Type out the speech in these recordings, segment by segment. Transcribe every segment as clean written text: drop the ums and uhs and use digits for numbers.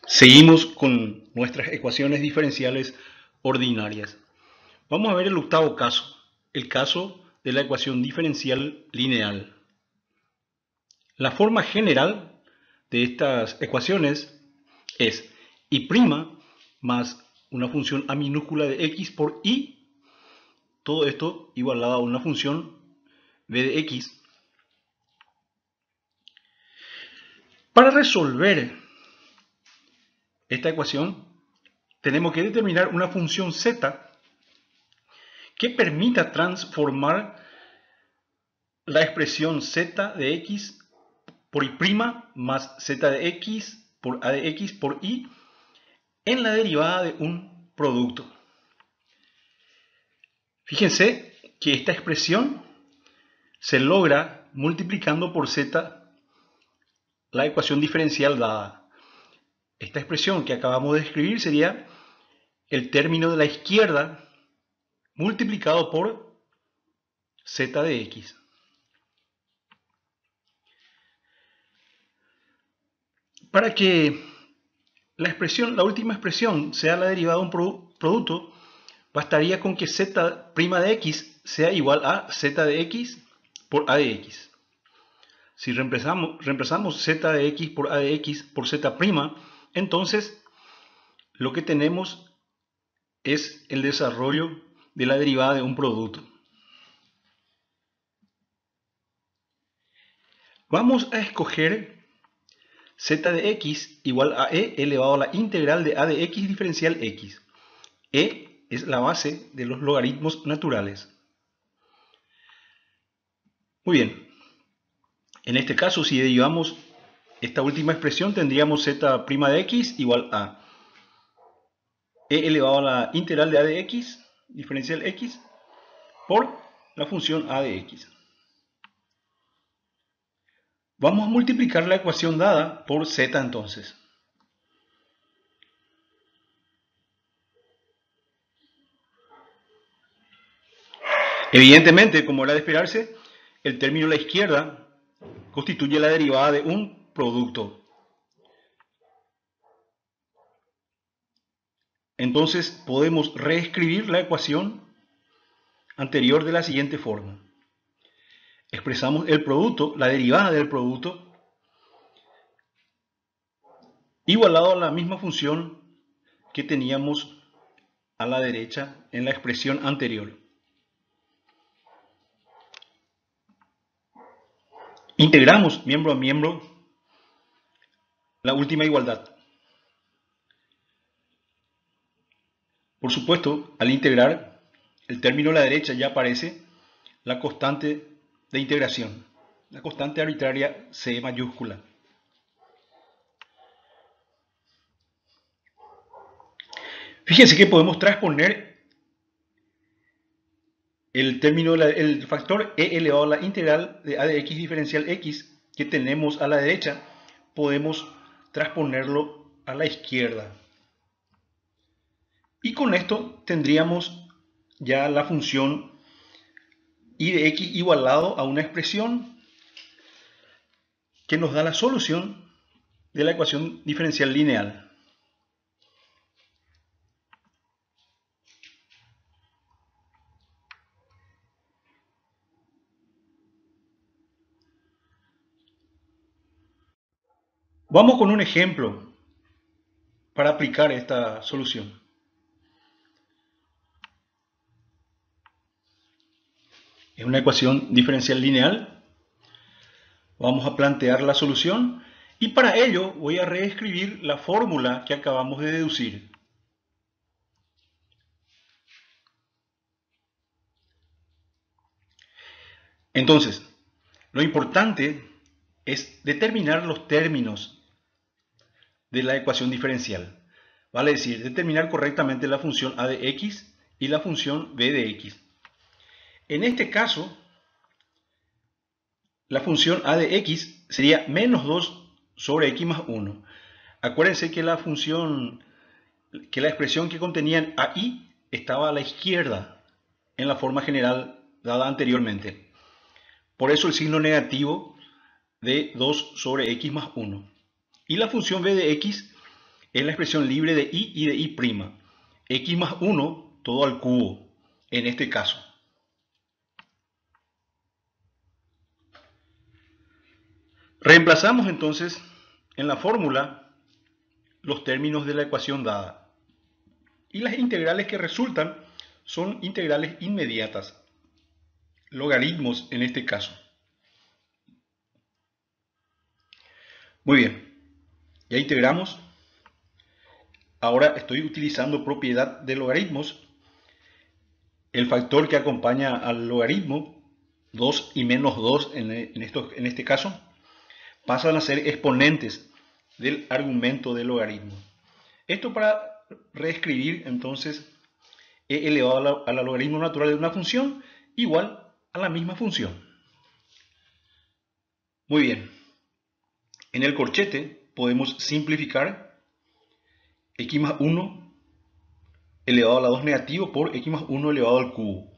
Seguimos con nuestras ecuaciones diferenciales ordinarias. Vamos a ver el octavo caso, el caso de la ecuación diferencial lineal. La forma general de estas ecuaciones es y' más una función a minúscula de x por y, todo esto igualado a una función b de x. Para resolver esta ecuación tenemos que determinar una función z que permita transformar la expresión z de x por y' más z de x por a de x por y en la derivada de un producto. Fíjense que esta expresión se logra multiplicando por z la ecuación diferencial dada. Esta expresión que acabamos de escribir sería el término de la izquierda multiplicado por z de x. Para que la última expresión sea la derivada de un producto, bastaría con que z' de x sea igual a z de x por a de x. Si reemplazamos z de x por a de x por z', entonces lo que tenemos es el desarrollo de la derivada de un producto. Vamos a escoger z de x igual a e elevado a la integral de a de x diferencial x. E es la base de los logaritmos naturales. Muy bien. En este caso, si derivamos esta última expresión, tendríamos z' de x igual a e elevado a la integral de a de x diferencial x por la función a de x. Vamos a multiplicar la ecuación dada por z entonces. Evidentemente, como era de esperarse, el término a la izquierda constituye la derivada de un producto. Entonces podemos reescribir la ecuación anterior de la siguiente forma. Expresamos el producto, la derivada del producto, igualado a la misma función que teníamos a la derecha en la expresión anterior. Integramos miembro a miembro la última igualdad. Por supuesto, al integrar, el término a la derecha ya aparece la constante de integración, la constante arbitraria C mayúscula. Fíjense que podemos transponer el factor e elevado a la integral de a de x diferencial x que tenemos a la derecha, podemos transponerlo a la izquierda. Y con esto tendríamos ya la función y de x igualado a una expresión que nos da la solución de la ecuación diferencial lineal. Vamos con un ejemplo para aplicar esta solución. Es una ecuación diferencial lineal. Vamos a plantear la solución y para ello voy a reescribir la fórmula que acabamos de deducir. Entonces, lo importante es determinar los términos de la ecuación diferencial. Vale decir, determinar correctamente la función a de x y la función b de x. En este caso, la función a de x sería menos 2 sobre x más 1. Acuérdense que la expresión que contenía a y estaba a la izquierda en la forma general dada anteriormente. Por eso el signo negativo de 2 sobre x más 1. Y la función b de x es la expresión libre de y y de y'. X más 1 todo al cubo, en este caso. Reemplazamos entonces en la fórmula los términos de la ecuación dada. Y las integrales que resultan son integrales inmediatas, logaritmos en este caso. Muy bien, ya integramos. Ahora estoy utilizando propiedad de logaritmos. El factor que acompaña al logaritmo, 2 y menos 2 en este caso, pasan a ser exponentes del argumento del logaritmo. Esto para reescribir entonces e elevado a la logaritmo natural de una función igual a la misma función. Muy bien. En el corchete podemos simplificar x más 1 elevado a la 2 negativo por x más 1 elevado al cubo.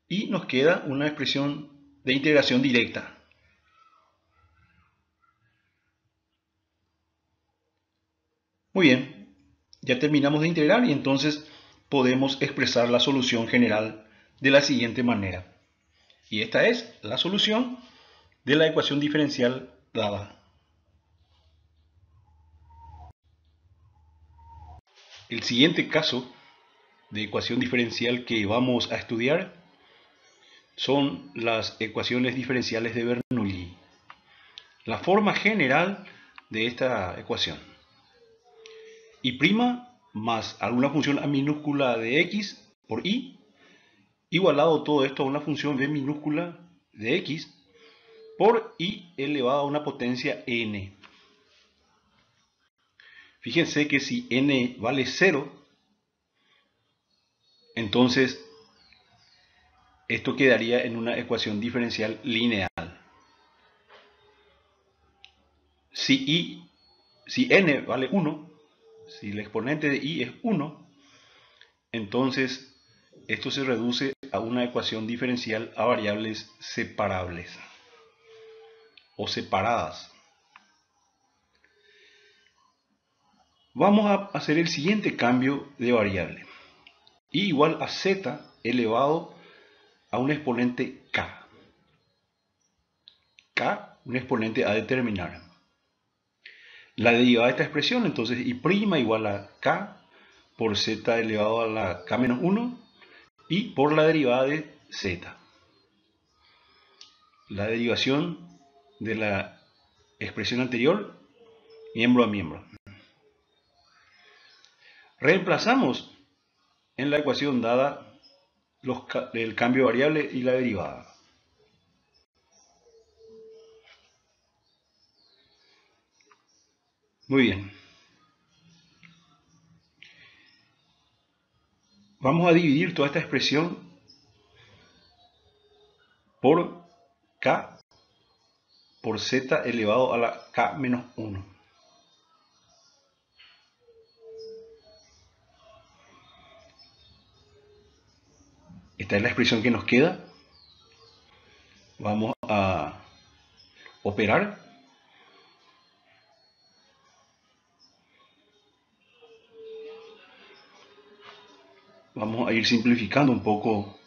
Y nos queda una expresión de integración directa. Muy bien, ya terminamos de integrar y entonces podemos expresar la solución general de la siguiente manera. Y esta es la solución de la ecuación diferencial dada. El siguiente caso de ecuación diferencial que vamos a estudiar son las ecuaciones diferenciales de Bernoulli. La forma general de esta ecuación: y' más alguna función a minúscula de x por y, igualado todo esto a una función b minúscula de x por y elevado a una potencia n. Fíjense que si n vale 0, entonces esto quedaría en una ecuación diferencial lineal. Si n vale 1, si el exponente de y es 1, entonces esto se reduce a una ecuación diferencial a variables separables o separadas. Vamos a hacer el siguiente cambio de variable. Y igual a z elevado a un exponente k. K, un exponente a determinar. La derivada de esta expresión, entonces, y' igual a k por z elevado a la k menos 1 y por la derivada de z. La derivación de la expresión anterior, miembro a miembro. Reemplazamos en la ecuación dada el cambio de variable y la derivada. Muy bien. Vamos a dividir toda esta expresión por k por z elevado a la k menos 1. Esta es la expresión que nos queda. Vamos a operar. Vamos a ir simplificando un poco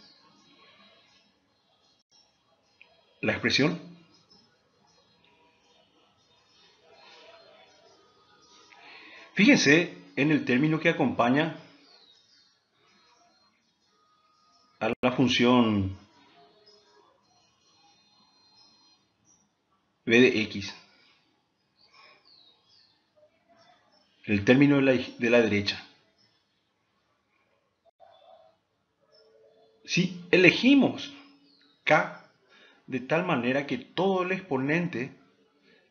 la expresión. Fíjense en el término que acompaña a la función b de x. El término de la derecha. Si elegimos k de tal manera que todo el exponente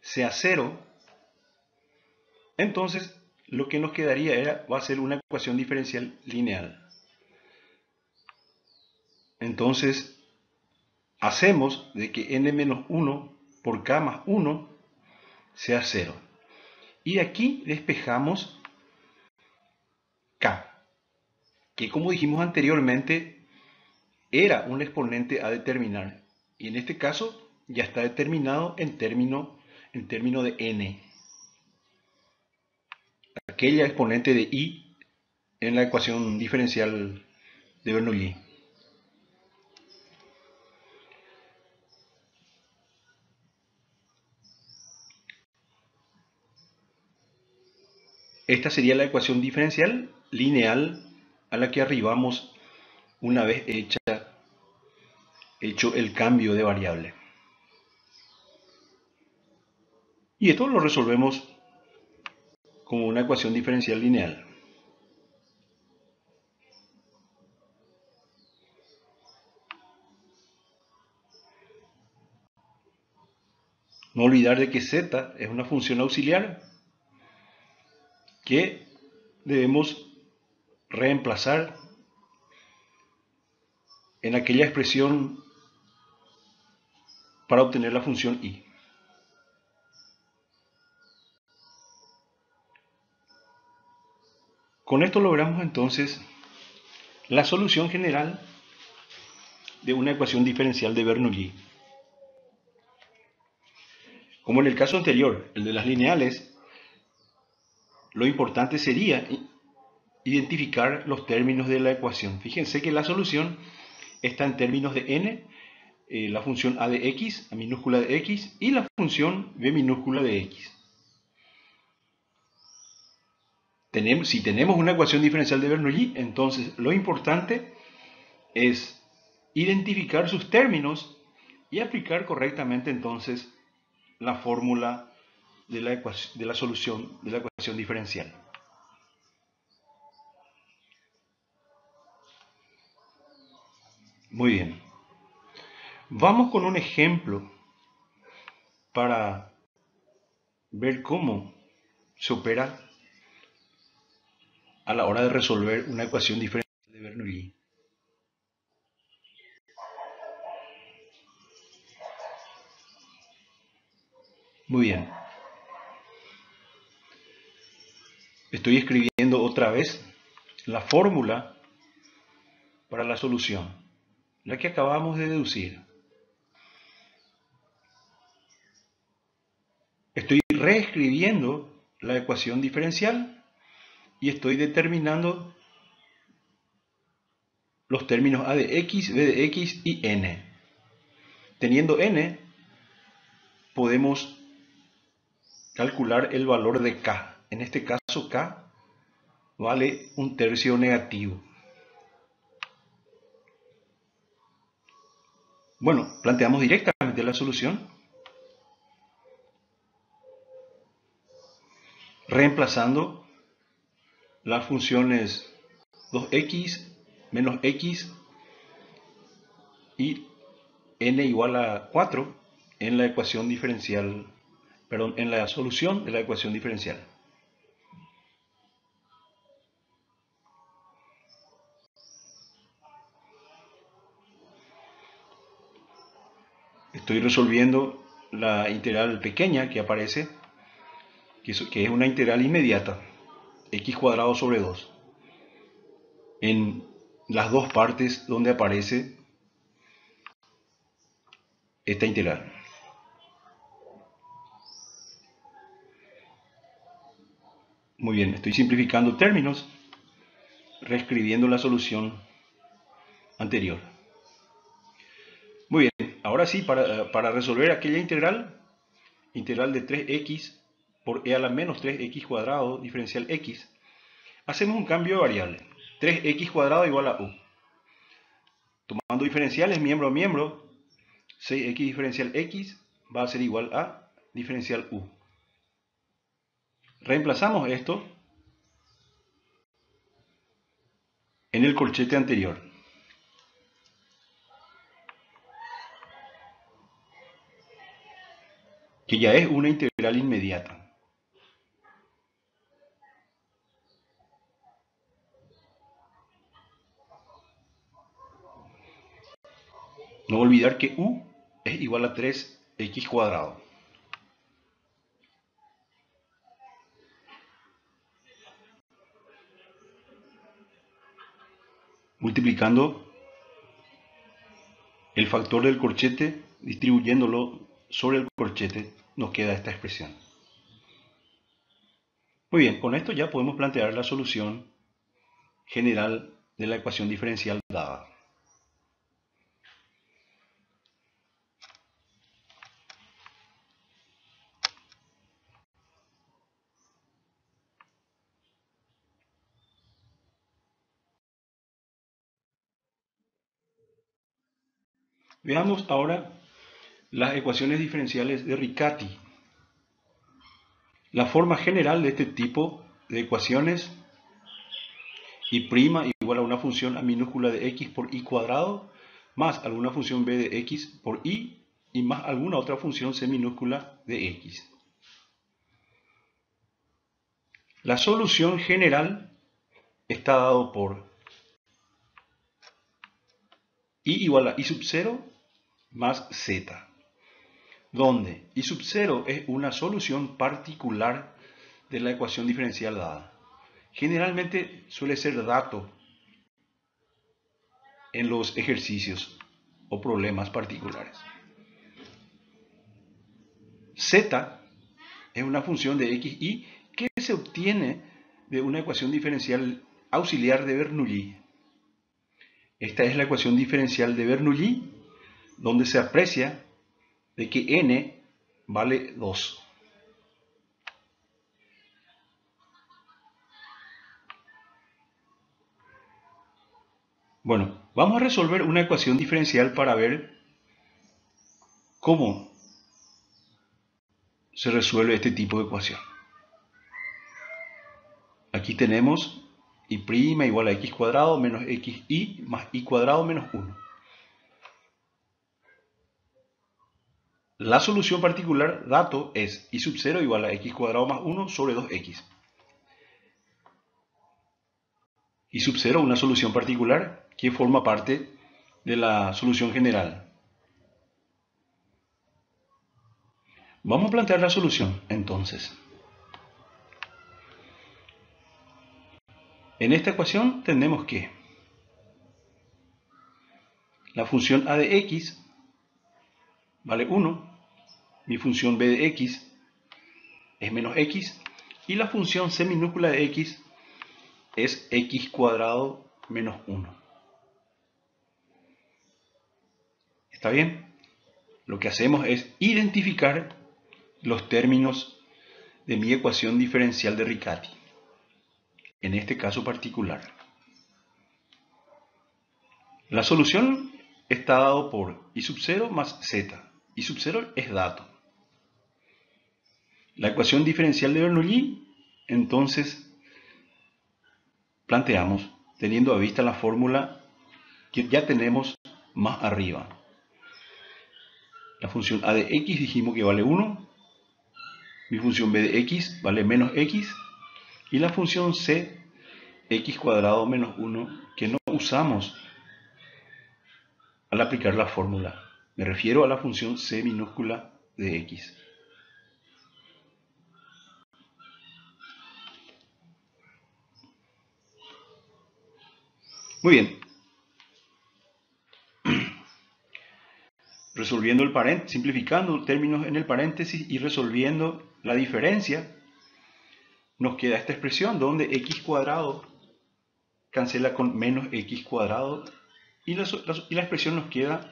sea 0, entonces lo que nos quedaría va a ser una ecuación diferencial lineal. Entonces hacemos de que n menos 1 por k más 1 sea 0. Y aquí despejamos k, que como dijimos anteriormente era un exponente a determinar. Y en este caso ya está determinado en término de n. aquella exponente de y en la ecuación diferencial de Bernoulli. Esta sería la ecuación diferencial lineal a la que arribamos una vez hecho el cambio de variable. Y esto lo resolvemos como una ecuación diferencial lineal. No olvidar de que z es una función auxiliar que debemos reemplazar en aquella expresión para obtener la función y. Con esto logramos entonces la solución general de una ecuación diferencial de Bernoulli. Como en el caso anterior, el de las lineales, lo importante sería identificar los términos de la ecuación. Fíjense que la solución está en términos de n, la función a de x, a minúscula de x, y la función b minúscula de x. Si tenemos una ecuación diferencial de Bernoulli, entonces lo importante es identificar sus términos y aplicar correctamente entonces la fórmula de la solución de la ecuación diferencial. Muy bien. Vamos con un ejemplo para ver cómo se opera a la hora de resolver una ecuación diferencial de Bernoulli. Muy bien. Estoy escribiendo otra vez la fórmula para la solución, la que acabamos de deducir. Estoy reescribiendo la ecuación diferencial y estoy determinando los términos a de x, b de x y n. Teniendo n, podemos calcular el valor de k. En este caso, k vale 1/3 negativo. Bueno, planteamos directamente la solución, reemplazando las funciones 2x menos x y n igual a 4 en la ecuación diferencial, perdón, en la solución de la ecuación diferencial. Estoy resolviendo la integral pequeña que aparece, que es una integral inmediata, x cuadrado sobre 2, en las dos partes donde aparece esta integral. Muy bien, estoy simplificando términos, reescribiendo la solución anterior. Muy bien, ahora sí, para resolver aquella integral de 3x por e a la menos 3x cuadrado diferencial x, hacemos un cambio de variable. 3x cuadrado igual a u. Tomando diferenciales miembro a miembro, 6x diferencial x va a ser igual a diferencial u. Reemplazamos esto en el corchete anterior. Que ya es una integral inmediata. No olvidar que u es igual a 3x cuadrado. Multiplicando el factor del corchete, distribuyéndolo sobre el corchete, nos queda esta expresión. Muy bien, con esto ya podemos plantear la solución general de la ecuación diferencial dada. Veamos ahora las ecuaciones diferenciales de Riccati. La forma general de este tipo de ecuaciones, y' igual a una función a minúscula de x por y cuadrado, más alguna función b de x por y más alguna otra función c minúscula de x. La solución general está dado por y igual a y sub 0 más z, donde y sub 0 es una solución particular de la ecuación diferencial dada. Generalmente suele ser dato en los ejercicios o problemas particulares. Z es una función de x y que se obtiene de una ecuación diferencial auxiliar de Bernoulli. Esta es la ecuación diferencial de Bernoulli, donde se aprecia de que n vale 2. Bueno, vamos a resolver una ecuación diferencial para ver cómo se resuelve este tipo de ecuación. Aquí tenemos y' igual a x cuadrado menos xy más y cuadrado menos 1. La solución particular dato es y sub 0 igual a x cuadrado más 1 sobre 2x. Y sub 0 una solución particular que forma parte de la solución general. Vamos a plantear la solución entonces. En esta ecuación tenemos que la función a de x vale 1, mi función b de x es menos x y la función c minúscula de x es x cuadrado menos 1. ¿Está bien? Lo que hacemos es identificar los términos de mi ecuación diferencial de Riccati, en este caso particular. La solución está dado por y sub 0 más z. Y sub 0 es dato. La ecuación diferencial de Bernoulli, entonces, planteamos, teniendo a vista la fórmula que ya tenemos más arriba. La función a de x dijimos que vale 1, mi función b de x vale menos x, y la función c, x cuadrado menos 1, que no usamos al aplicar la fórmula. Me refiero a la función c minúscula de x. Muy bien. Resolviendo el paréntesis, simplificando términos en el paréntesis y resolviendo la diferencia, nos queda esta expresión donde x cuadrado cancela con menos x cuadrado y la expresión nos queda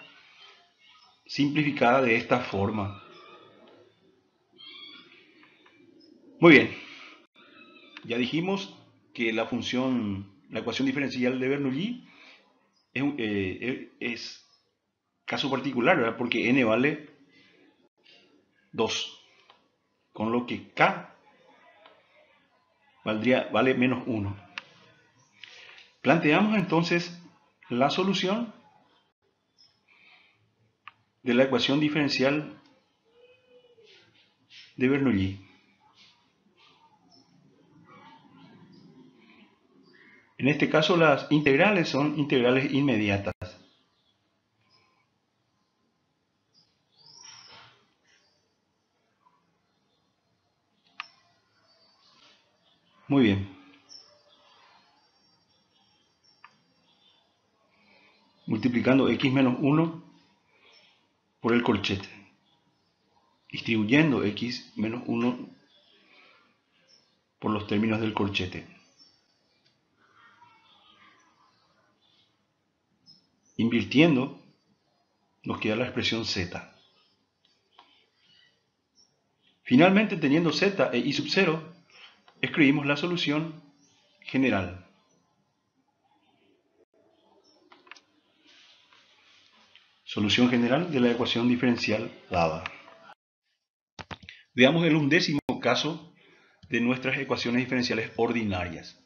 simplificada de esta forma. Muy bien, ya dijimos que la ecuación diferencial de Bernoulli es caso particular, ¿verdad? Porque n vale 2, con lo que k vale menos 1. Planteamos entonces la solución de la ecuación diferencial de Bernoulli. En este caso las integrales son integrales inmediatas. Muy bien. Multiplicando x menos 1 por el corchete. Distribuyendo x menos 1 por los términos del corchete. Invirtiendo, nos queda la expresión z. Finalmente, teniendo z e i sub 0, escribimos la solución general. Solución general de la ecuación diferencial dada. Veamos el 11º caso de nuestras ecuaciones diferenciales ordinarias.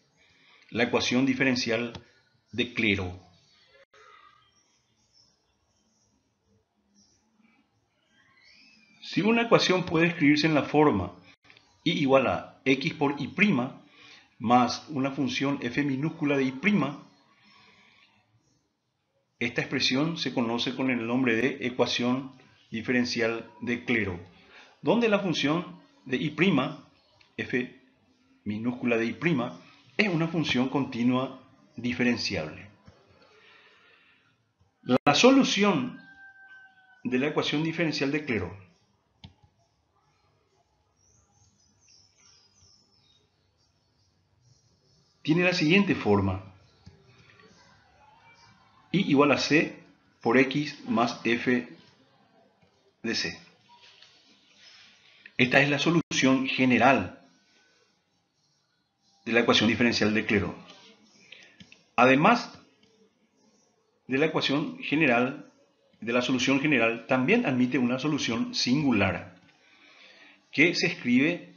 La ecuación diferencial de clero. Si una ecuación puede escribirse en la forma y igual a x por y' más una función f minúscula de y', esta expresión se conoce con el nombre de ecuación diferencial de clero, donde la función de y', f minúscula de y', es una función continua diferenciable. La solución de la ecuación diferencial de clero tiene la siguiente forma: y igual a c por x más f de c. Esta es la solución general de la ecuación diferencial de clero. Además de la ecuación general, de la solución general, también admite una solución singular, que se escribe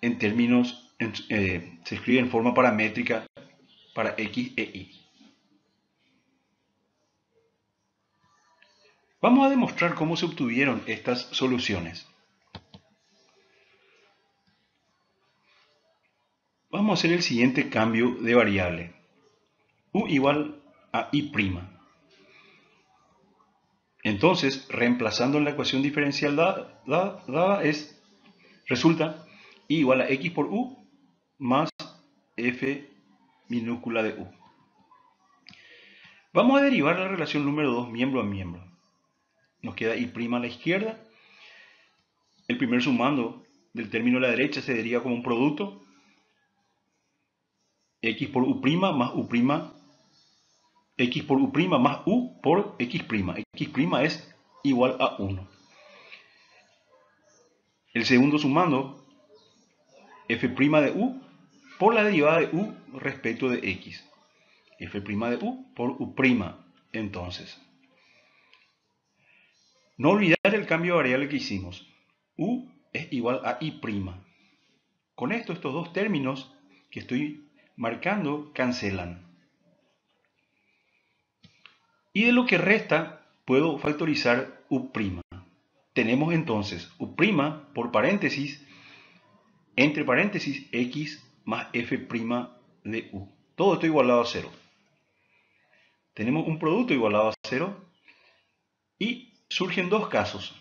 en términos, se escribe en forma paramétrica para x e y. Vamos a demostrar cómo se obtuvieron estas soluciones. Vamos a hacer el siguiente cambio de variable. U igual a y'. Entonces, reemplazando en la ecuación diferencial dada, resulta y igual a x por u más f minúscula de u. Vamos a derivar la relación número 2 miembro a miembro. Nos queda y' a la izquierda. El primer sumando del término a la derecha se deriva como un producto. X por u' más u', x por u' más u por x'. X' es igual a 1. El segundo sumando, f' de u por la derivada de u respecto de x. F' de u por u'. Entonces, no olvidar el cambio de variable que hicimos. U es igual a y'. Con esto, estos dos términos que estoy marcando cancelan. Y de lo que resta, puedo factorizar u'. Tenemos entonces u' por paréntesis, entre paréntesis, x más f' de u. Todo esto igualado a 0. Tenemos un producto igualado a 0 y surgen dos casos.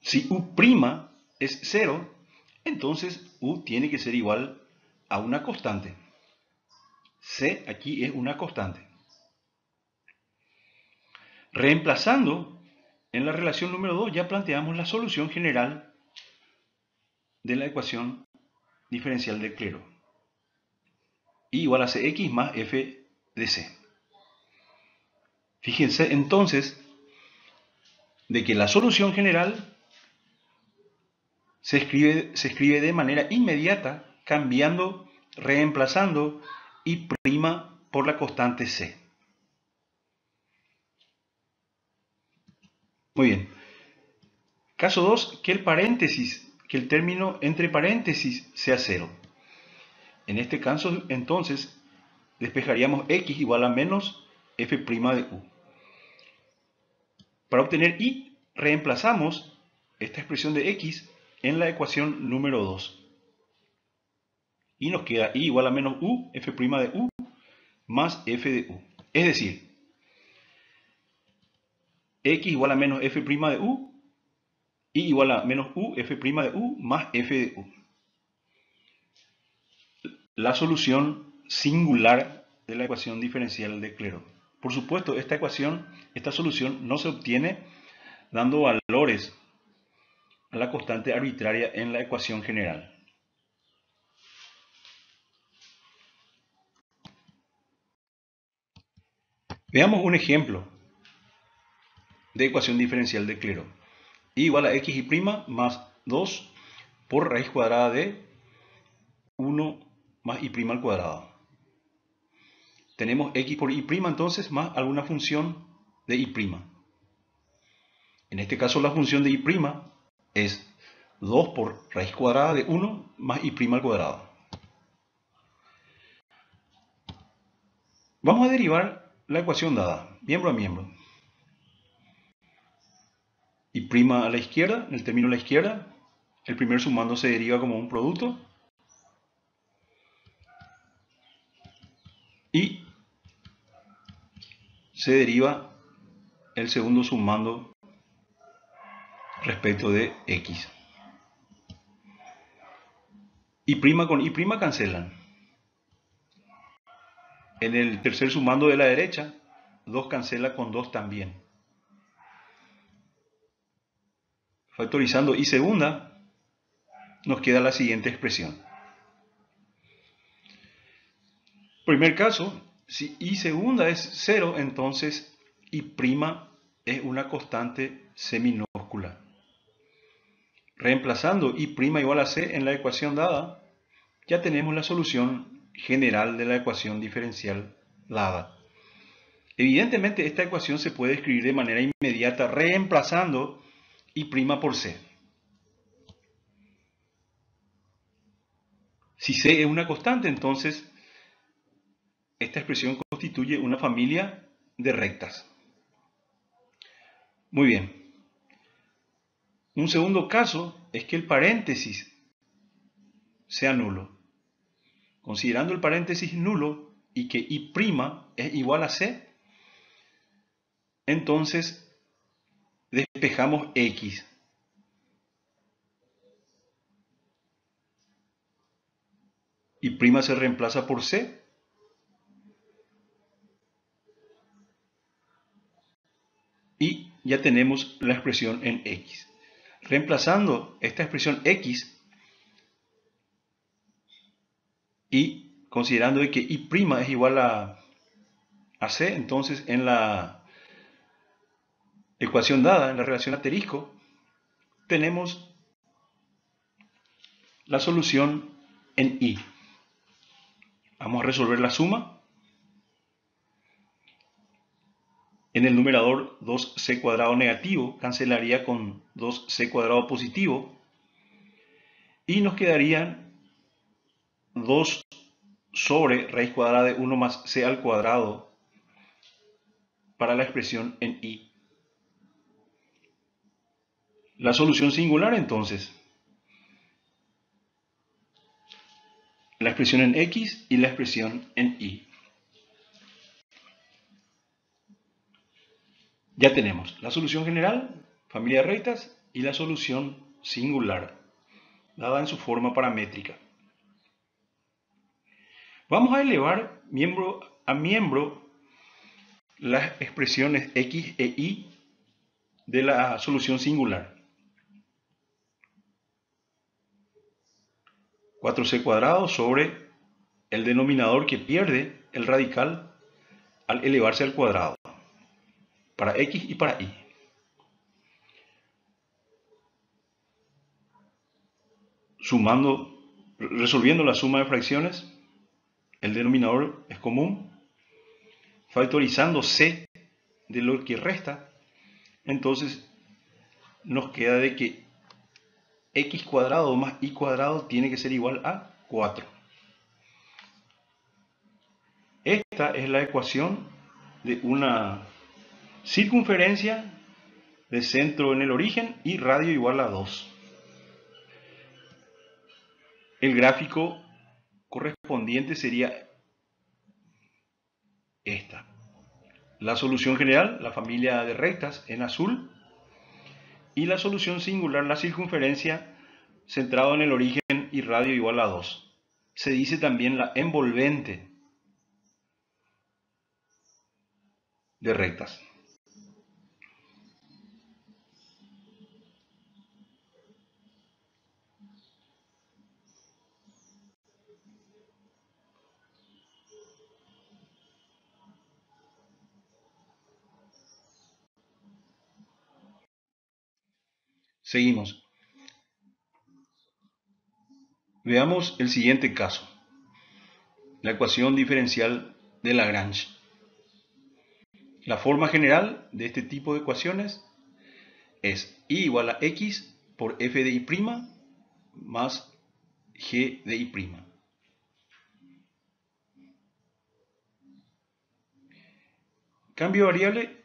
Si u' es 0, entonces u tiene que ser igual a una constante. C aquí es una constante. Reemplazando en la relación número 2 ya planteamos la solución general de la ecuación diferencial de clero. Y igual a cx más f de c. Fíjense entonces de que la solución general se escribe de manera inmediata, cambiando, reemplazando y' por la constante c. Muy bien. Caso 2, que el término entre paréntesis sea 0. En este caso, entonces, despejaríamos x igual a menos f' de u. Para obtener y, reemplazamos esta expresión de x en la ecuación número 2. Y nos queda y igual a menos u, f' de u, más f de u. Es decir, x igual a menos f' de u, y igual a menos u, f' de u, más f de u. La solución singular de la ecuación diferencial de clero. Por supuesto, esta solución no se obtiene dando valores a la constante arbitraria en la ecuación general. Veamos un ejemplo de ecuación diferencial de clero. Y igual a x y prima más 2 por raíz cuadrada de 1 más y prima al cuadrado. Tenemos x por y prima entonces más alguna función de y prima. En este caso la función de y prima es 2 por raíz cuadrada de 1 más y prima al cuadrado. Vamos a derivar la ecuación dada, miembro a miembro. Y prima a la izquierda, en el término a la izquierda, el primer sumando se deriva como un producto. Y se deriva el segundo sumando respecto de x. Y prima con y prima cancelan. En el tercer sumando de la derecha, 2 cancela con 2 también. Factorizando y segunda, nos queda la siguiente expresión. Primer caso, si y segunda es 0, entonces y prima es una constante seminúscula. Reemplazando y prima igual a c en la ecuación dada, ya tenemos la solución general de la ecuación diferencial dada. Evidentemente esta ecuación se puede escribir de manera inmediata reemplazando y prima por c. Si c es una constante, entonces esta expresión constituye una familia de rectas. Muy bien. Un segundo caso es que el paréntesis sea nulo. Considerando el paréntesis nulo y que y' es igual a c, entonces despejamos x. Y' se reemplaza por c. Y ya tenemos la expresión en x. Reemplazando esta expresión x y considerando que y' es igual a c, entonces en la ecuación dada, en la relación asterisco, tenemos la solución en y. Vamos a resolver la suma. En el numerador 2c cuadrado negativo cancelaría con 2c cuadrado positivo y nos quedarían 2 sobre raíz cuadrada de 1 más c al cuadrado para la expresión en y. La solución singular entonces, la expresión en x y la expresión en y. Ya tenemos la solución general, familia de rectas, y la solución singular, dada en su forma paramétrica. Vamos a elevar miembro a miembro las expresiones x e y de la solución singular. 4c cuadrado sobre el denominador que pierde el radical al elevarse al cuadrado, para x y para y. Resolviendo la suma de fracciones, el denominador es común. Factorizando c de lo que resta, entonces nos queda de que x cuadrado más y cuadrado tiene que ser igual a 4. Esta es la ecuación de una circunferencia de centro en el origen y radio igual a 2. El gráfico correspondiente sería esta. La solución general, la familia de rectas en azul, y la solución singular, la circunferencia centrado en el origen y radio igual a 2. Se dice también la envolvente de rectas. Seguimos. Veamos el siguiente caso. La ecuación diferencial de Lagrange. La forma general de este tipo de ecuaciones es y igual a x por f de y' más g de y'. Cambio de variable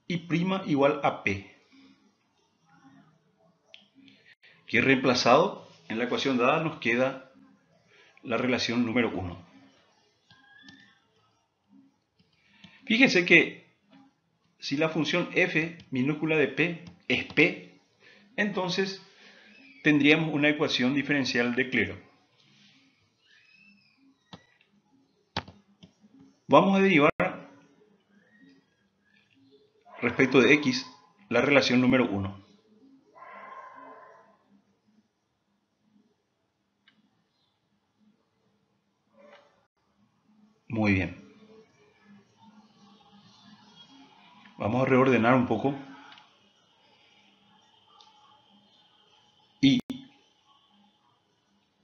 y' igual a p, que reemplazado en la ecuación dada nos queda la relación número 1. Fíjense que si la función f minúscula de p es p, entonces tendríamos una ecuación diferencial de clero. Vamos a derivar respecto de x la relación número 1. Muy bien. Vamos a reordenar un poco. Y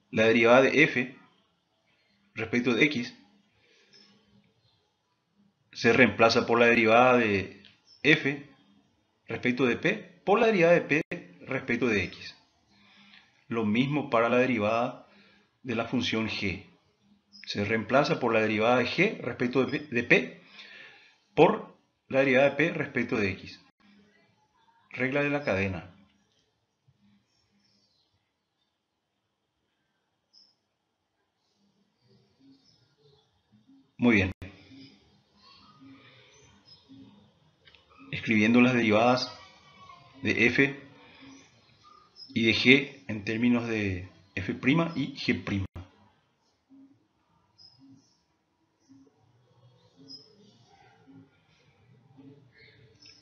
la derivada de f respecto de x se reemplaza por la derivada de f respecto de p por la derivada de p respecto de x. Lo mismo para la derivada de la función g. Se reemplaza por la derivada de g respecto de p por la derivada de p respecto de x. Regla de la cadena. Muy bien. Escribiendo las derivadas de f y de g en términos de f' y g'.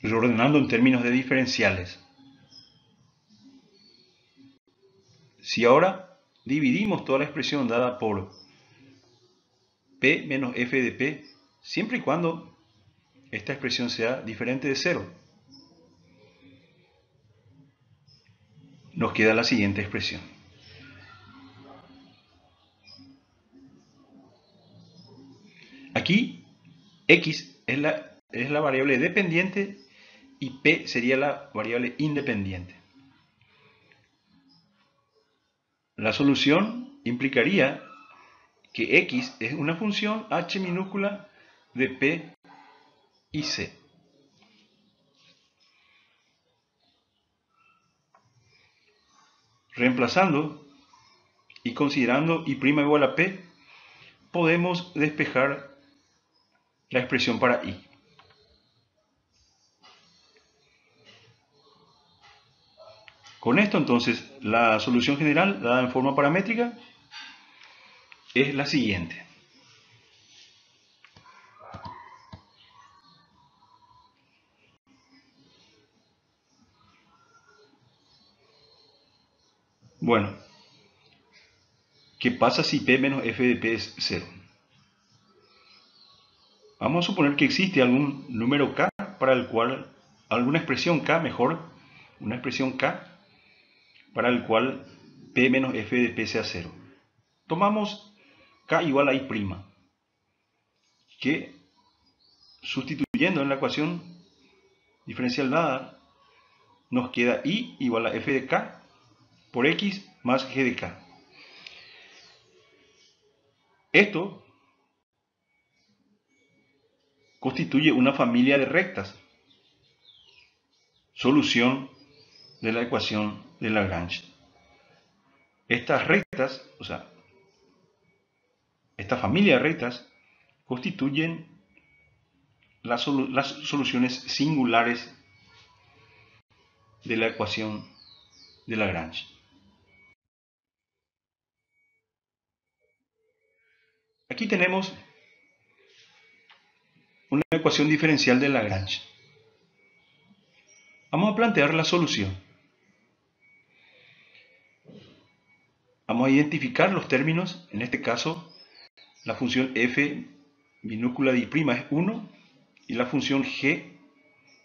Reordenando en términos de diferenciales. Si ahora dividimos toda la expresión dada por p menos f de p, siempre y cuando esta expresión sea diferente de 0, nos queda la siguiente expresión. Aquí x es la variable dependiente y p sería la variable independiente. La solución implicaría que x es una función h minúscula de p y c. Reemplazando y considerando y' igual a p, podemos despejar la expresión para y. Con esto entonces la solución general dada en forma paramétrica es la siguiente. Bueno, ¿qué pasa si p menos f de p es 0? Vamos a suponer que existe algún número k para el cual, alguna expresión k mejor, una expresión k para el cual p menos f de p sea 0. Tomamos k igual a y', que sustituyendo en la ecuación diferencial dada, nos queda y igual a f de k por x más g de k. Esto constituye una familia de rectas. Solución de la ecuación de Lagrange. Estas rectas, o sea, esta familia de rectas constituyen las soluciones singulares de la ecuación de Lagrange. Aquí tenemos una ecuación diferencial de Lagrange. Vamos a plantear la solución. Vamos a identificar los términos, en este caso la función f minúscula de y' es 1 y la función g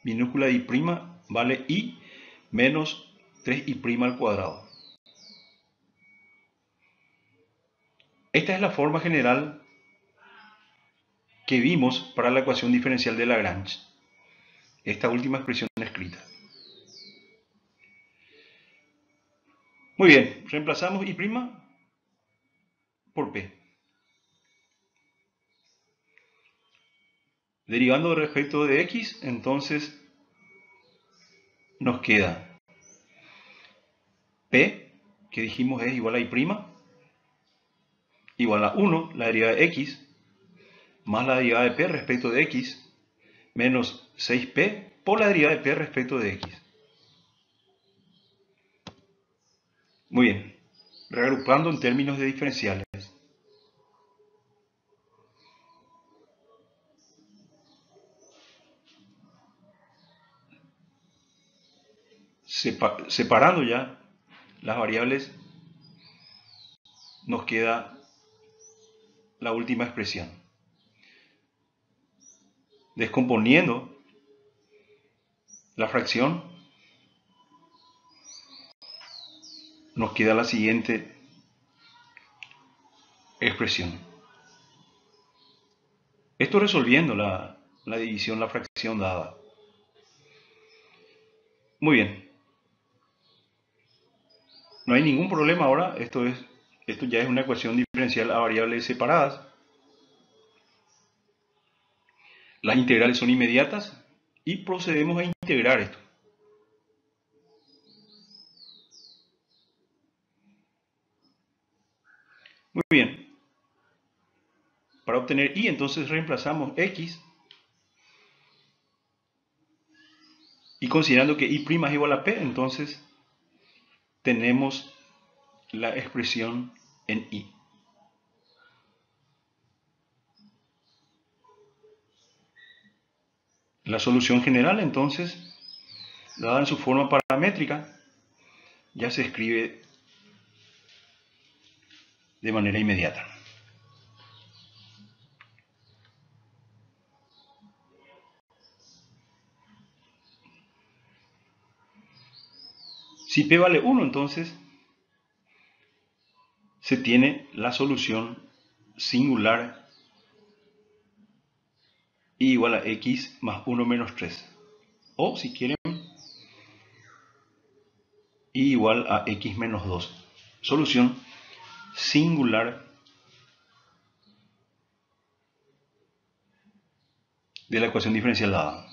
minúscula de y' vale y menos 3i' al cuadrado. Esta es la forma general que vimos para la ecuación diferencial de Lagrange. Esta última expresión escrita. Muy bien, reemplazamos i' por p. Derivando respecto de x, entonces nos queda p, que dijimos es igual a i', igual a 1, la derivada de x, más la derivada de p respecto de x, menos 6p por la derivada de p respecto de x. Muy bien, reagrupando en términos de diferenciales. Separando ya las variables, nos queda la última expresión. Descomponiendo la fracción, nos queda la siguiente expresión. Esto resolviendo la división, la fracción dada. Muy bien. No hay ningún problema ahora. Esto ya es una ecuación diferencial a variables separadas. Las integrales son inmediatas y procedemos a integrar esto. Muy bien. Para obtener y, entonces reemplazamos x y considerando que i' es igual a p, entonces tenemos la expresión en i. La solución general, entonces, dada en su forma paramétrica, ya se escribe de manera inmediata. Si p vale 1, entonces se tiene la solución singular i igual a x más 1 menos 3. O, si quieren, i igual a x menos 2. Solución singular de la ecuación diferencial dada.